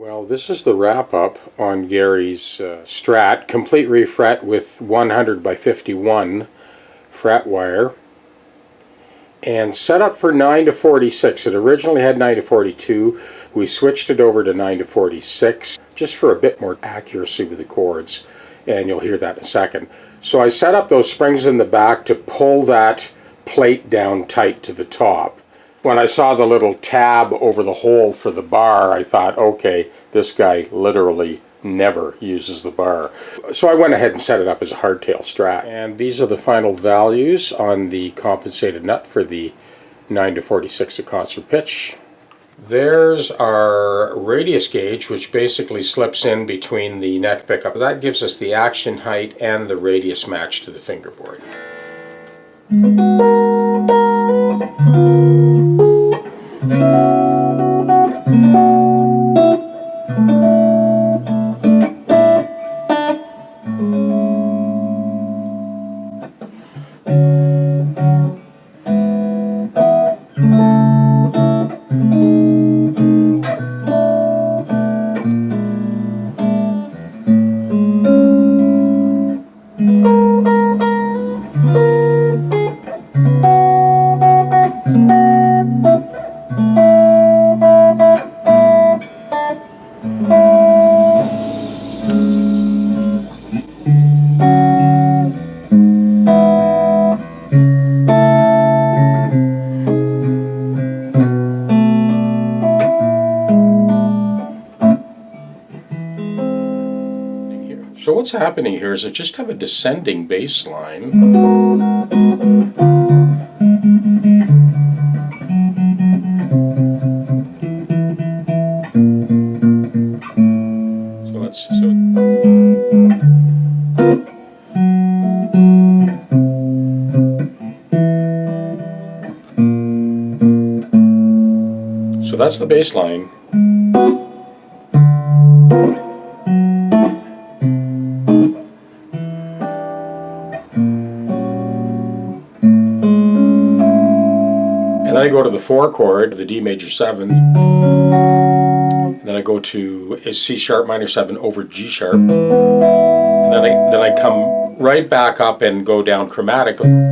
Well, this is the wrap-up on Gary's Strat, complete refret with 100 by 51 fret wire, and set up for 9 to 46. It originally had 9 to 42. We switched it over to 9 to 46 just for a bit more accuracy with the chords, and you'll hear that in a second. So I set up those springs in the back to pull that plate down tight to the top. When I saw the little tab over the hole for the bar, I thought, okay, this guy literally never uses the bar. So I went ahead and set it up as a hardtail Strat. And these are the final values on the compensated nut for the 9 to 46 at concert pitch. There's our radius gauge, which basically slips in between the neck pickup. That gives us the action height and the radius match to the fingerboard. So what's happening here is I just have a descending bass line. So that's the bass line. And then I go to the 4 chord, the D major 7, and then I go to a C sharp minor 7 over G sharp, and then I come right back up and go down chromatically.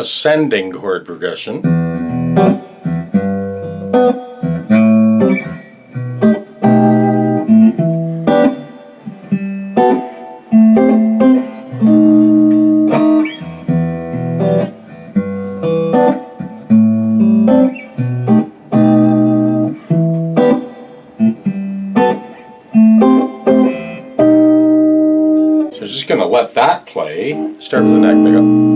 ascending chord progression. So just going to let that play. Start with the neck pickup.